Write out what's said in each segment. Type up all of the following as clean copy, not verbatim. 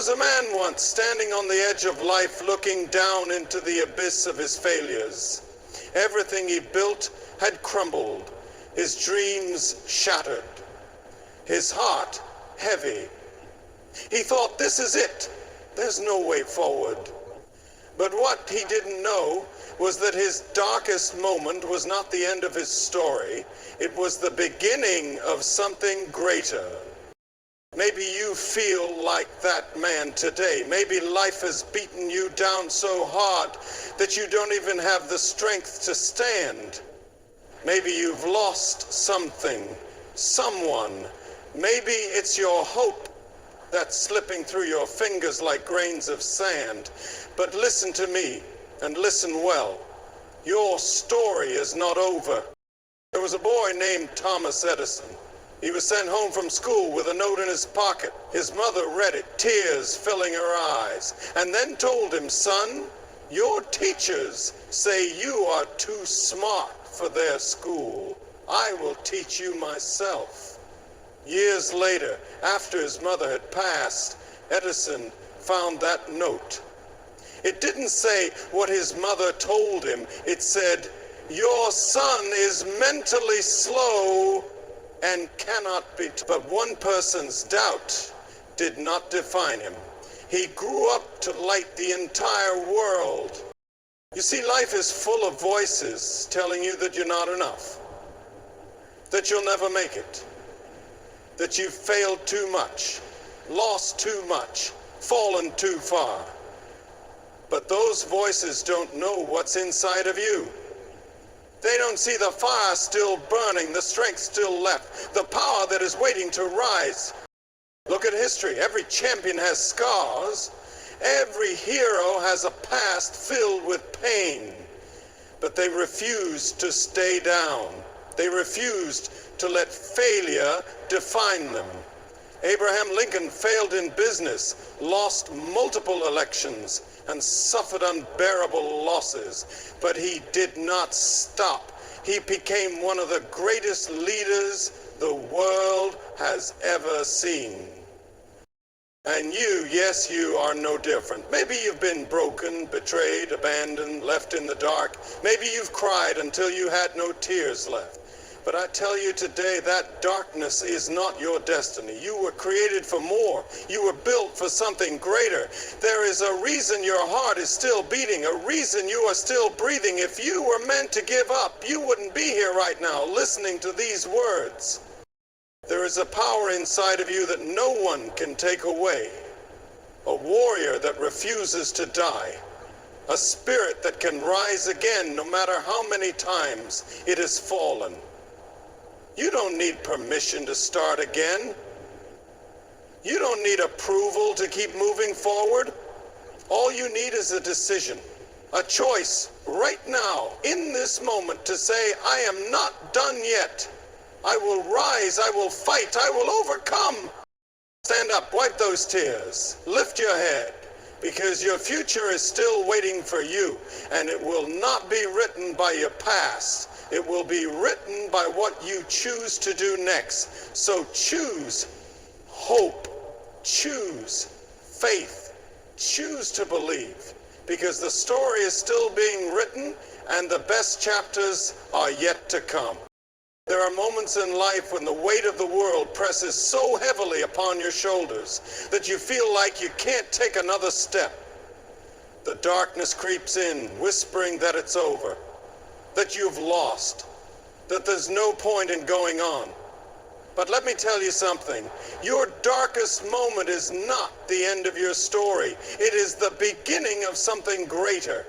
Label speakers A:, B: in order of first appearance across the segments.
A: was a man once standing on the edge of life, looking down into the abyss of his failures. Everything he built had crumbled, his dreams shattered, his heart heavy. He thought, this is it. There's no way forward. But what he didn't know was that his darkest moment was not the end of his story. It was the beginning of something greater. Maybe you feel like that man today. Maybe life has beaten you down so hard that you don't even have the strength to stand. Maybe you've lost something, someone. Maybe it's your hope that's slipping through your fingers like grains of sand. But listen to me, and listen well. Your story is not over. There was a boy named Thomas Edison. He was sent home from school with a note in his pocket. His mother read it, tears filling her eyes, and then told him, son, your teachers say you are too smart for their school. I will teach you myself. Years later, after his mother had passed, Edison found that note. It didn't say what his mother told him. It said, your son is mentally slow and cannot be. But one person's doubt did not define him. He grew up to light the entire world. You see, life is full of voices telling you that you're not enough, that you'll never make it, that you've failed too much, lost too much, fallen too far. But those voices don't know what's inside of you. They don't see the fire still burning, the strength still left, the power that is waiting to rise. Look at history. Every champion has scars. Every hero has a past filled with pain. But they refused to stay down. They refused to let failure define them. Abraham Lincoln failed in business, lost multiple elections, and suffered unbearable losses. But he did not stop. He became one of the greatest leaders the world has ever seen. And you, yes, you are no different. Maybe you've been broken, betrayed, abandoned, left in the dark. Maybe you've cried until you had no tears left. But I tell you today, that darkness is not your destiny. You were created for more. You were built for something greater. There is a reason your heart is still beating, a reason you are still breathing. If you were meant to give up, you wouldn't be here right now listening to these words. There is a power inside of you that no one can take away. A warrior that refuses to die. A spirit that can rise again no matter how many times it has fallen. You don't need permission to start again. You don't need approval to keep moving forward. All you need is a decision, a choice right now, in this moment, to say, I am not done yet. I will rise, I will fight, I will overcome. Stand up, wipe those tears, lift your head, because your future is still waiting for you, and it will not be written by your past. It will be written by what you choose to do next. So choose hope, choose faith, choose to believe, because the story is still being written and the best chapters are yet to come. There are moments in life when the weight of the world presses so heavily upon your shoulders that you feel like you can't take another step. The darkness creeps in, whispering that it's over, that you've lost, that there's no point in going on. But let me tell you something. Your darkest moment is not the end of your story. It is the beginning of something greater.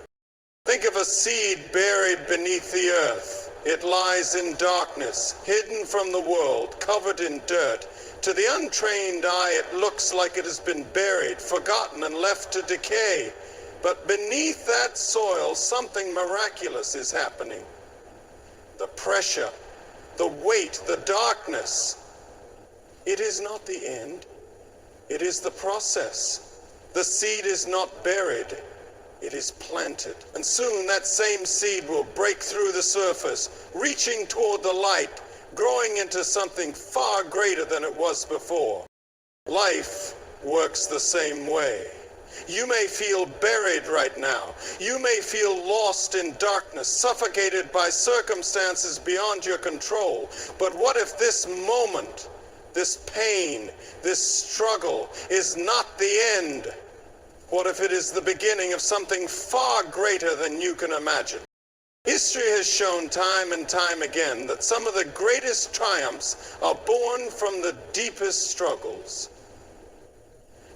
A: Think of a seed buried beneath the earth. It lies in darkness, hidden from the world, covered in dirt. To the untrained eye, it looks like it has been buried, forgotten, and left to decay. But beneath that soil, something miraculous is happening. The pressure, the weight, the darkness. It is not the end. It is the process. The seed is not buried. It is planted. And soon that same seed will break through the surface, reaching toward the light, growing into something far greater than it was before. Life works the same way. You may feel buried right now. You may feel lost in darkness, suffocated by circumstances beyond your control. But what if this moment, this pain, this struggle is not the end? What if it is the beginning of something far greater than you can imagine? History has shown time and time again that some of the greatest triumphs are born from the deepest struggles.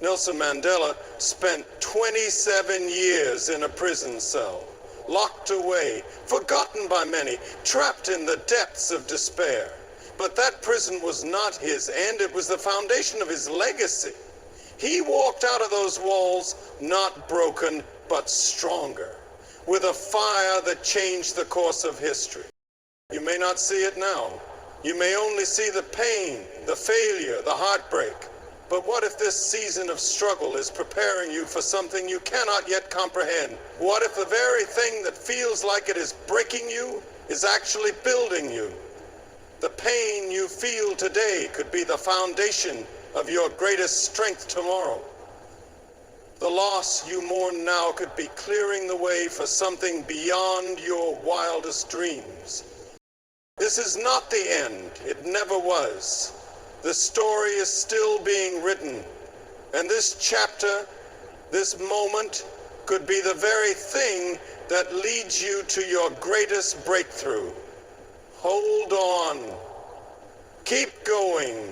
A: Nelson Mandela spent 27 years in a prison cell, locked away, forgotten by many, trapped in the depths of despair. But that prison was not his end, it was the foundation of his legacy. He walked out of those walls not broken, but stronger, with a fire that changed the course of history. You may not see it now. You may only see the pain, the failure, the heartbreak. But what if this season of struggle is preparing you for something you cannot yet comprehend? What if the very thing that feels like it is breaking you is actually building you? The pain you feel today could be the foundation of your greatest strength tomorrow. The loss you mourn now could be clearing the way for something beyond your wildest dreams. This is not the end. It never was. The story is still being written, and this chapter, this moment, could be the very thing that leads you to your greatest breakthrough. Hold on. Keep going.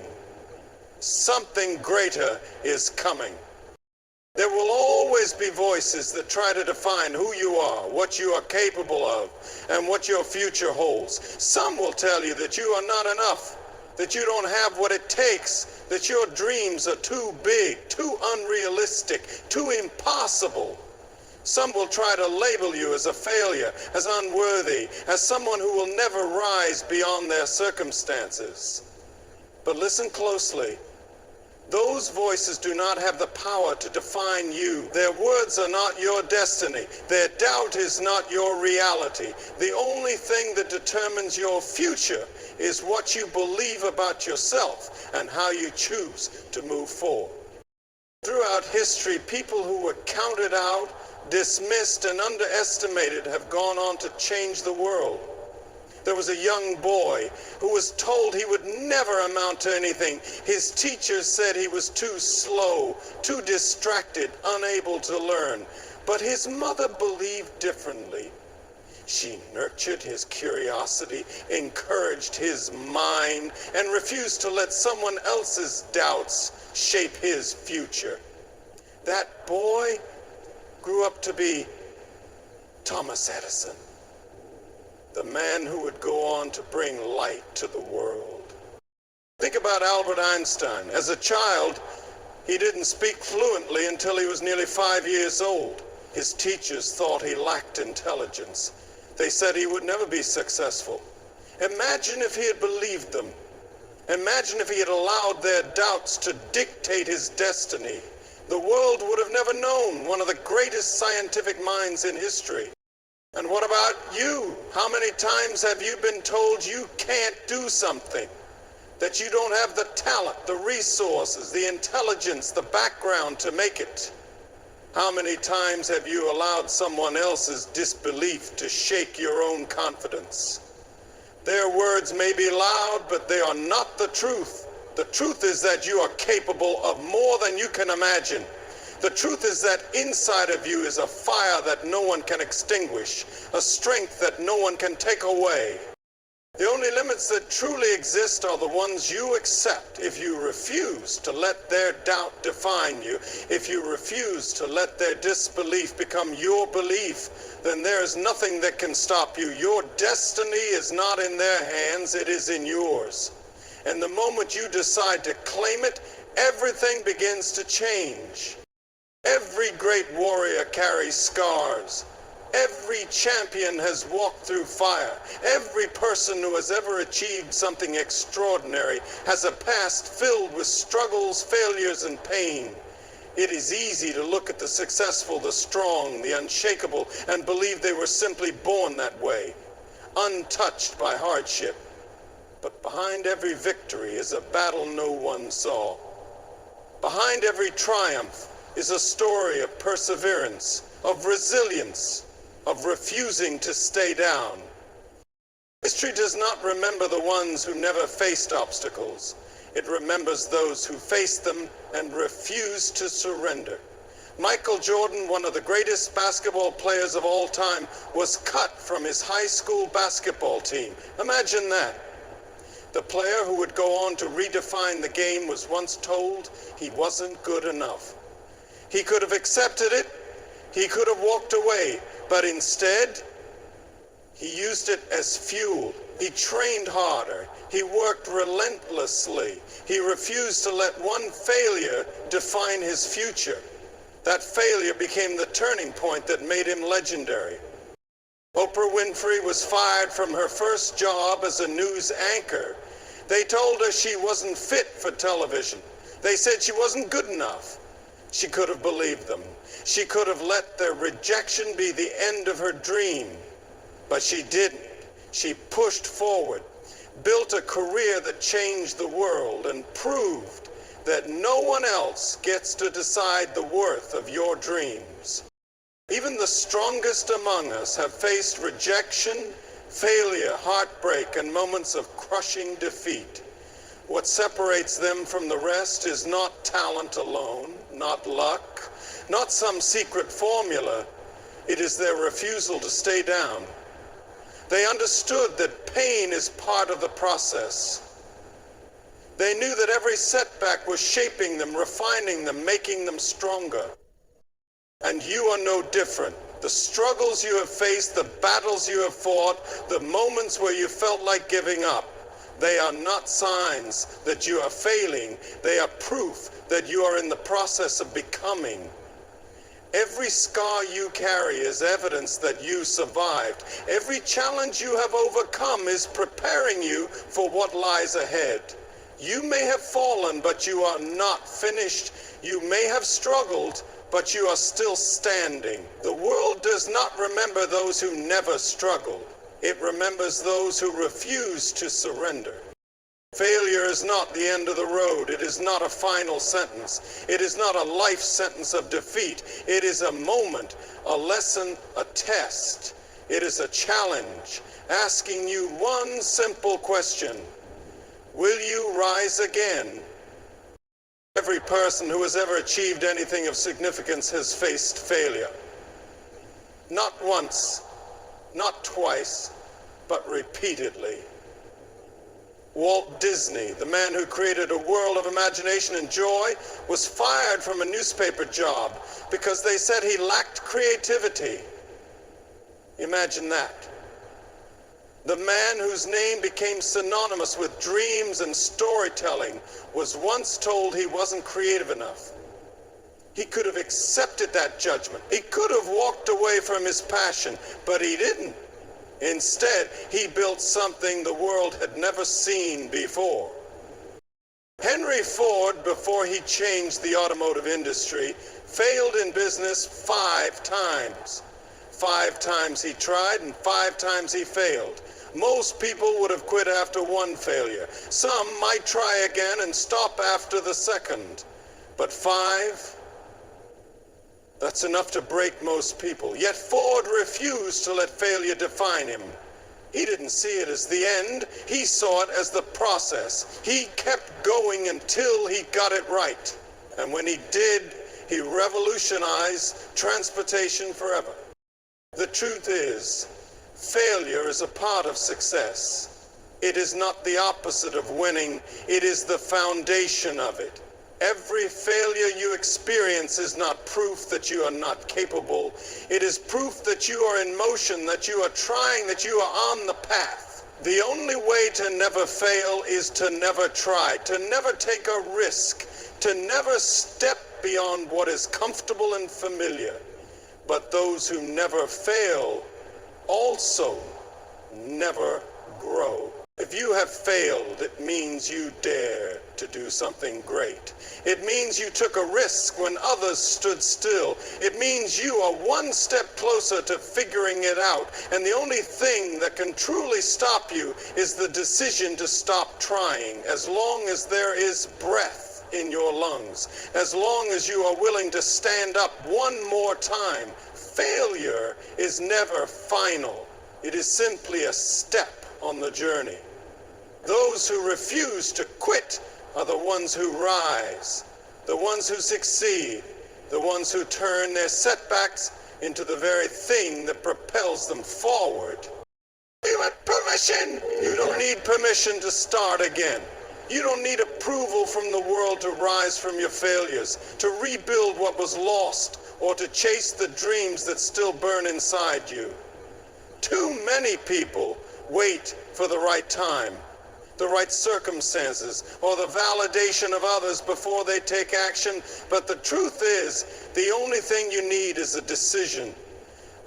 A: Something greater is coming. There will always be voices that try to define who you are, what you are capable of, and what your future holds. Some will tell you that you are not enough, that you don't have what it takes, that your dreams are too big, too unrealistic, too impossible. Some will try to label you as a failure, as unworthy, as someone who will never rise beyond their circumstances. But listen closely. Those voices do not have the power to define you. Their words are not your destiny. Their doubt is not your reality. The only thing that determines your future is what you believe about yourself and how you choose to move forward. Throughout history, people who were counted out, dismissed, and underestimated have gone on to change the world. There was a young boy who was told he would never amount to anything. His teachers said he was too slow, too distracted, unable to learn. But his mother believed differently. She nurtured his curiosity, encouraged his mind, and refused to let someone else's doubts shape his future. That boy grew up to be Thomas Edison, the man who would go on to bring light to the world. Think about Albert Einstein. As a child, he didn't speak fluently until he was nearly 5 years old. His teachers thought he lacked intelligence. They said he would never be successful. Imagine if he had believed them. Imagine if he had allowed their doubts to dictate his destiny. The world would have never known one of the greatest scientific minds in history. And what about you? How many times have you been told you can't do something? That you don't have the talent, the resources, the intelligence, the background to make it? How many times have you allowed someone else's disbelief to shake your own confidence? Their words may be loud, but they are not the truth. The truth is that you are capable of more than you can imagine. The truth is that inside of you is a fire that no one can extinguish, a strength that no one can take away. The only limits that truly exist are the ones you accept if you refuse to let their doubt define you. If you refuse to let their disbelief become your belief, then there is nothing that can stop you. Your destiny is not in their hands, it is in yours. And the moment you decide to claim it, everything begins to change. Every great warrior carries scars. Every champion has walked through fire. Every person who has ever achieved something extraordinary has a past filled with struggles, failures, and pain. It is easy to look at the successful, the strong, the unshakable, and believe they were simply born that way, untouched by hardship. But behind every victory is a battle no one saw. Behind every triumph is a story of perseverance, of resilience, of refusing to stay down. History does not remember the ones who never faced obstacles. It remembers those who faced them and refused to surrender. Michael Jordan, one of the greatest basketball players of all time, was cut from his high school basketball team. Imagine that. The player who would go on to redefine the game was once told he wasn't good enough. He could have accepted it, he could have walked away, but instead, he used it as fuel. He trained harder. He worked relentlessly. He refused to let one failure define his future. That failure became the turning point that made him legendary. Oprah Winfrey was fired from her first job as a news anchor. They told her she wasn't fit for television. They said she wasn't good enough. She could have believed them. She could have let their rejection be the end of her dream. But she didn't. She pushed forward, built a career that changed the world, and proved that no one else gets to decide the worth of your dreams. Even the strongest among us have faced rejection, failure, heartbreak, and moments of crushing defeat. What separates them from the rest is not talent alone, not luck, not some secret formula. It is their refusal to stay down. They understood that pain is part of the process. They knew that every setback was shaping them, refining them, making them stronger. And you are no different. The struggles you have faced, the battles you have fought, the moments where you felt like giving up, they are not signs that you are failing. They are proof that you are in the process of becoming. Every scar you carry is evidence that you survived. Every challenge you have overcome is preparing you for what lies ahead. You may have fallen, but you are not finished. You may have struggled, but you are still standing. The world does not remember those who never struggled. It remembers those who refuse to surrender. Failure is not the end of the road. It is not a final sentence. It is not a life sentence of defeat. It is a moment, a lesson, a test. It is a challenge, asking you one simple question. Will you rise again? Every person who has ever achieved anything of significance has faced failure. Not once, not twice, but repeatedly. Walt Disney, the man who created a world of imagination and joy, was fired from a newspaper job because they said he lacked creativity. Imagine that. The man whose name became synonymous with dreams and storytelling was once told he wasn't creative enough. He could have accepted that judgment. He could have walked away from his passion, but he didn't. Instead, he built something the world had never seen before. Henry Ford, before he changed the automotive industry, failed in business 5 times. 5 times he tried and 5 times he failed. Most people would have quit after 1 failure. Some might try again and stop after the second. But 5? That's enough to break most people. Yet Ford refused to let failure define him. He didn't see it as the end. He saw it as the process. He kept going until he got it right. And when he did, he revolutionized transportation forever. The truth is, failure is a part of success. It is not the opposite of winning. It is the foundation of it. Every failure you experience is not proof that you are not capable. It is proof that you are in motion, that you are trying, that you are on the path. The only way to never fail is to never try, to never take a risk, to never step beyond what is comfortable and familiar. But those who never fail also never grow. If you have failed, it means you dare to do something great. It means you took a risk when others stood still. It means you are one step closer to figuring it out. And the only thing that can truly stop you is the decision to stop trying. As long as there is breath, in your lungs, as long as you are willing to stand up one more time. Failure is never final. It is simply a step on the journey. Those who refuse to quit are the ones who rise, the ones who succeed, the ones who turn their setbacks into the very thing that propels them forward. You want permission? You don't need permission to start again. You don't need approval from the world to rise from your failures, to rebuild what was lost, or to chase the dreams that still burn inside you. Too many people wait for the right time, the right circumstances, or the validation of others before they take action. But the truth is, the only thing you need is a decision,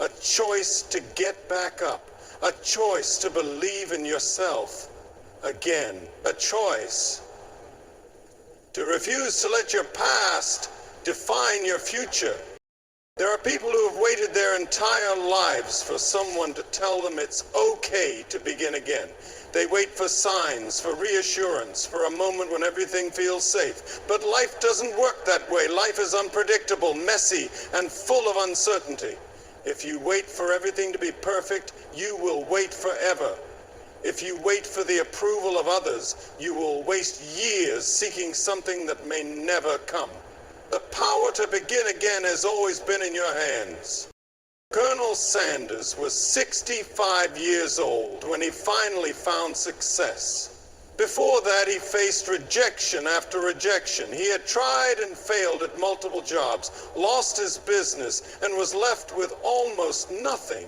A: a choice to get back up, a choice to believe in yourself again, a choice to refuse to let your past define your future. There are people who have waited their entire lives for someone to tell them it's okay to begin again. They wait for signs, for reassurance, for a moment when everything feels safe. But life doesn't work that way. Life is unpredictable, messy, and full of uncertainty. If you wait for everything to be perfect, you will wait forever. If you wait for the approval of others, you will waste years seeking something that may never come. The power to begin again has always been in your hands. Colonel Sanders was 65 years old when he finally found success. Before that, he faced rejection after rejection. He had tried and failed at multiple jobs, lost his business, and was left with almost nothing.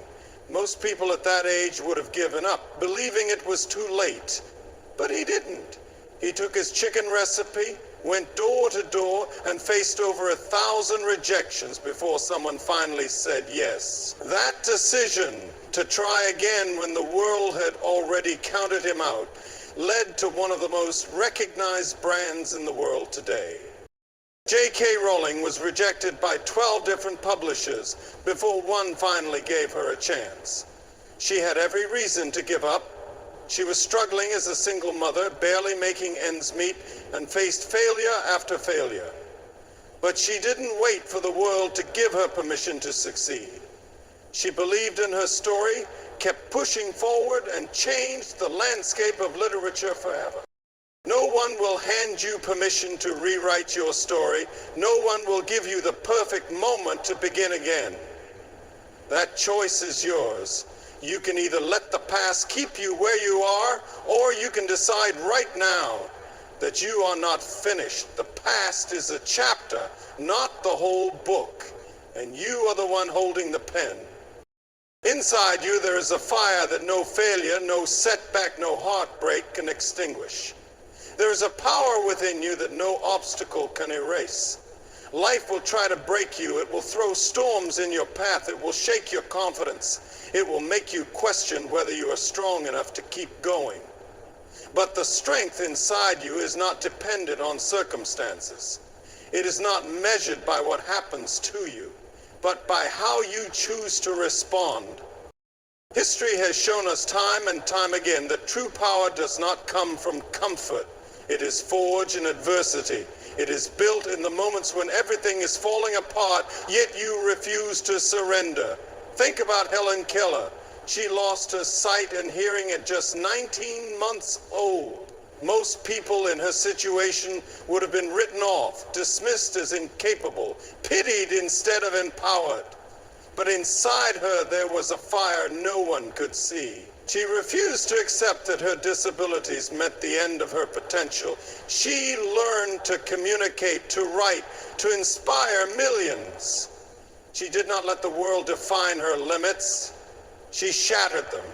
A: Most people at that age would have given up, believing it was too late. But he didn't. He took his chicken recipe, went door to door, and faced over 1,000 rejections before someone finally said yes. That decision to try again when the world had already counted him out led to one of the most recognized brands in the world today. J.K. Rowling was rejected by 12 different publishers before one finally gave her a chance. She had every reason to give up. She was struggling as a single mother, barely making ends meet, and faced failure after failure. But she didn't wait for the world to give her permission to succeed. She believed in her story, kept pushing forward, and changed the landscape of literature forever. No one will hand you permission to rewrite your story. No one will give you the perfect moment to begin again. That choice is yours. You can either let the past keep you where you are, or you can decide right now that you are not finished. The past is a chapter, not the whole book, and you are the one holding the pen. Inside you there is a fire that no failure, no setback, no heartbreak can extinguish. There is a power within you that no obstacle can erase. Life will try to break you. It will throw storms in your path. It will shake your confidence. It will make you question whether you are strong enough to keep going. But the strength inside you is not dependent on circumstances. It is not measured by what happens to you, but by how you choose to respond. History has shown us time and time again that true power does not come from comfort. It is forged in adversity. It is built in the moments when everything is falling apart, yet you refuse to surrender. Think about Helen Keller. She lost her sight and hearing at just 19 months old. Most people in her situation would have been written off, dismissed as incapable, pitied instead of empowered. But inside her there was a fire no one could see. She refused to accept that her disabilities meant the end of her potential. She learned to communicate, to write, to inspire millions. She did not let the world define her limits. She shattered them.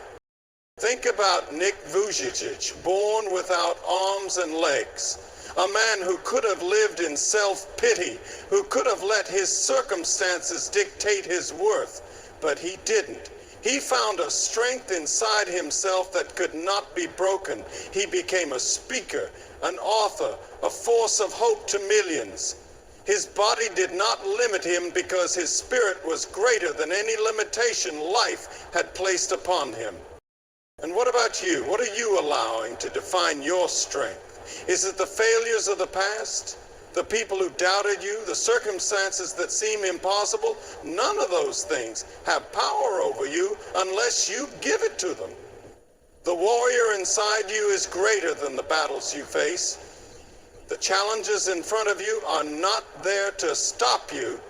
A: Think about Nick Vujicic, born without arms and legs. A man who could have lived in self-pity, who could have let his circumstances dictate his worth, but he didn't. He found a strength inside himself that could not be broken. He became a speaker, an author, a force of hope to millions. His body did not limit him because his spirit was greater than any limitation life had placed upon him. And what about you? What are you allowing to define your strength? Is it the failures of the past? The people who doubted you, the circumstances that seem impossible, none of those things have power over you unless you give it to them. The warrior inside you is greater than the battles you face. The challenges in front of you are not there to stop you.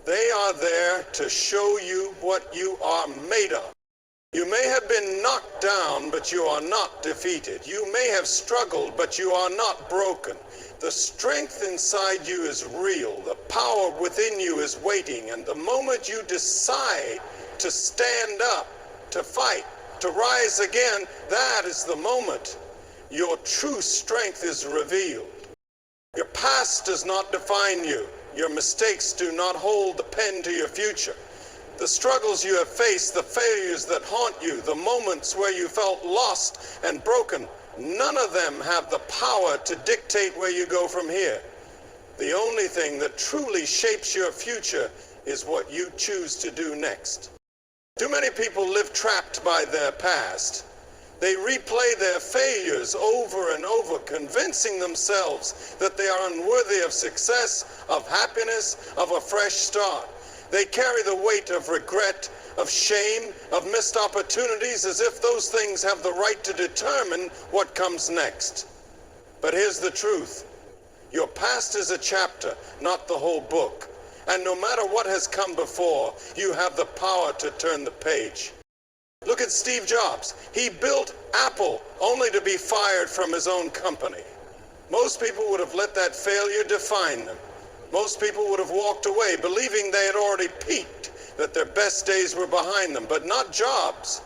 A: They are there to show you what you are made of. You may have been knocked down, but you are not defeated. You may have struggled, but you are not broken. The strength inside you is real. The power within you is waiting. And the moment you decide to stand up, to fight, to rise again, that is the moment your true strength is revealed. Your past does not define you. Your mistakes do not hold the pen to your future. The struggles you have faced, the failures that haunt you, the moments where you felt lost and broken, none of them have the power to dictate where you go from here. The only thing that truly shapes your future is what you choose to do next. Too many people live trapped by their past. They replay their failures over and over, convincing themselves that they are unworthy of success, of happiness, of a fresh start. They carry the weight of regret, of shame, of missed opportunities, as if those things have the right to determine what comes next. But here's the truth. Your past is a chapter, not the whole book. And no matter what has come before, you have the power to turn the page. Look at Steve Jobs. He built Apple only to be fired from his own company. Most people would have let that failure define them. Most people would have walked away believing they had already peaked, that their best days were behind them, but not Jobs.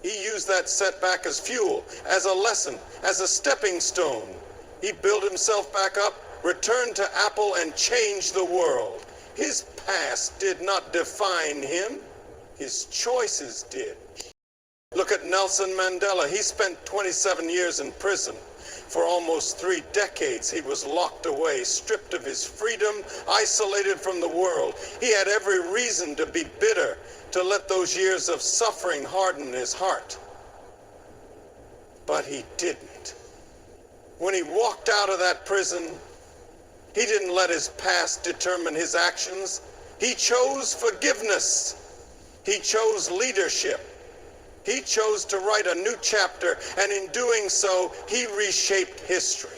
A: He used that setback as fuel, as a lesson, as a stepping stone. He built himself back up, returned to Apple, and changed the world. His past did not define him. His choices did. Look at Nelson Mandela. He spent 27 years in prison. For almost 3 decades, he was locked away, stripped of his freedom, isolated from the world. He had every reason to be bitter, to let those years of suffering harden his heart. But he didn't. When he walked out of that prison, he didn't let his past determine his actions. He chose forgiveness. He chose leadership. He chose to write a new chapter, and in doing so, he reshaped history.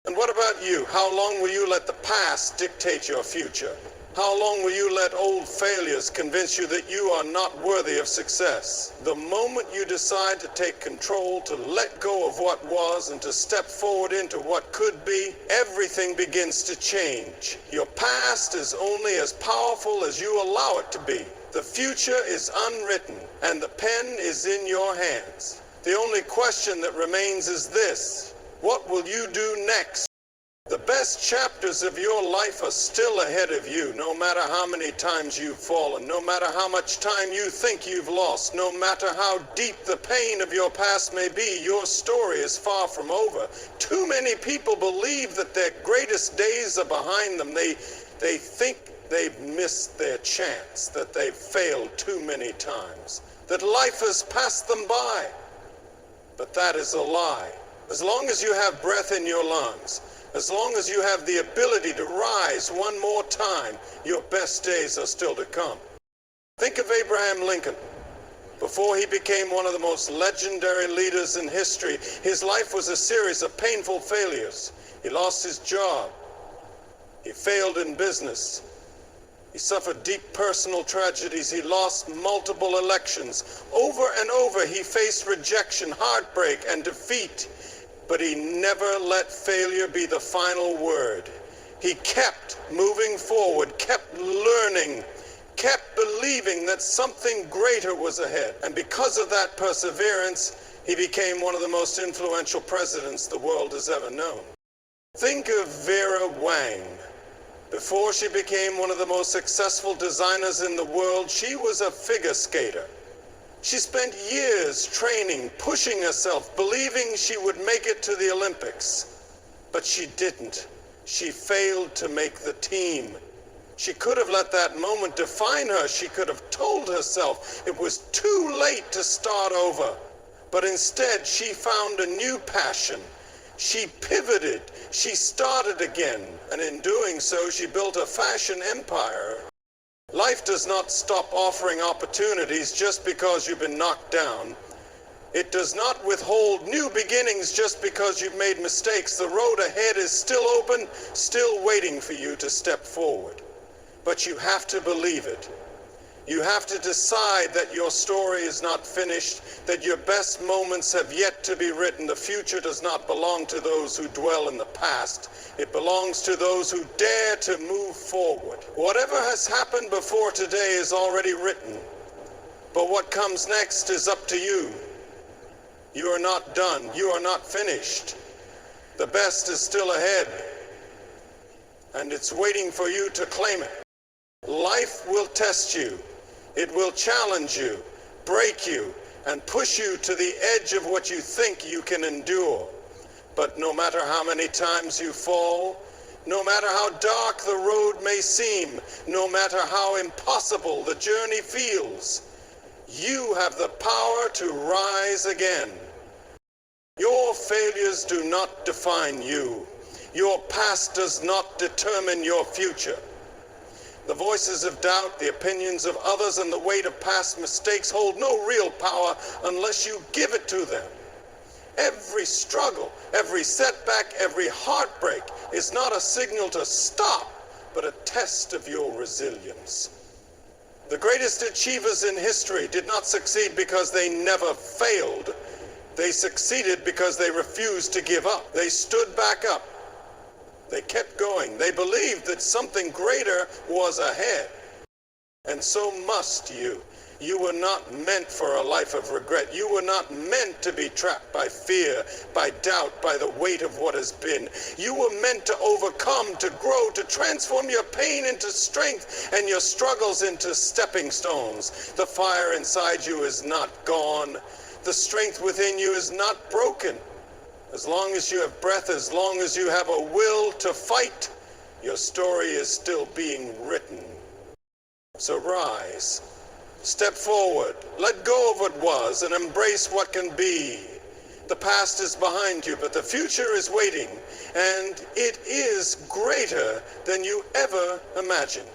A: And what about you? How long will you let the past dictate your future? How long will you let old failures convince you that you are not worthy of success? The moment you decide to take control, to let go of what was, and to step forward into what could be, everything begins to change. Your past is only as powerful as you allow it to be. The future is unwritten, and the pen is in your hands. The only question that remains is this: what will you do next? The best chapters of your life are still ahead of you, no matter how many times you've fallen, no matter how much time you think you've lost, no matter how deep the pain of your past may be, your story is far from over. Too many people believe that their greatest days are behind them. They think they've missed their chance, that they've failed too many times, that life has passed them by. But that is a lie. As long as you have breath in your lungs, as long as you have the ability to rise one more time, your best days are still to come. Think of Abraham Lincoln. Before he became one of the most legendary leaders in history, his life was a series of painful failures. He lost his job. He failed in business. He suffered deep personal tragedies. He lost multiple elections. Over and over, he faced rejection, heartbreak, and defeat. But he never let failure be the final word. He kept moving forward, kept learning, kept believing that something greater was ahead. And because of that perseverance, he became one of the most influential presidents the world has ever known. Think of Vera Wang. Before she became one of the most successful designers in the world, she was a figure skater. She spent years training, pushing herself, believing she would make it to the Olympics. But she didn't. She failed to make the team. She could have let that moment define her. She could have told herself it was too late to start over. But instead, she found a new passion. She pivoted, she started again, and in doing so, she built a fashion empire. Life does not stop offering opportunities just because you've been knocked down. It does not withhold new beginnings just because you've made mistakes. The road ahead is still open, still waiting for you to step forward. But you have to believe it. You have to decide that your story is not finished, that your best moments have yet to be written. The future does not belong to those who dwell in the past. It belongs to those who dare to move forward. Whatever has happened before today is already written. But what comes next is up to you. You are not done. You are not finished. The best is still ahead, and it's waiting for you to claim it. Life will test you. It will challenge you, break you, and push you to the edge of what you think you can endure. But no matter how many times you fall, no matter how dark the road may seem, no matter how impossible the journey feels, you have the power to rise again. Your failures do not define you. Your past does not determine your future. The voices of doubt, the opinions of others, and the weight of past mistakes hold no real power unless you give it to them. Every struggle, every setback, every heartbreak is not a signal to stop, but a test of your resilience. The greatest achievers in history did not succeed because they never failed. They succeeded because they refused to give up. They stood back up. They kept going. They believed that something greater was ahead. And so must you. You were not meant for a life of regret. You were not meant to be trapped by fear, by doubt, by the weight of what has been. You were meant to overcome, to grow, to transform your pain into strength and your struggles into stepping stones. The fire inside you is not gone. The strength within you is not broken. As long as you have breath, as long as you have a will to fight, your story is still being written. So rise, step forward, let go of what was, and embrace what can be. The past is behind you, but the future is waiting, and it is greater than you ever imagined.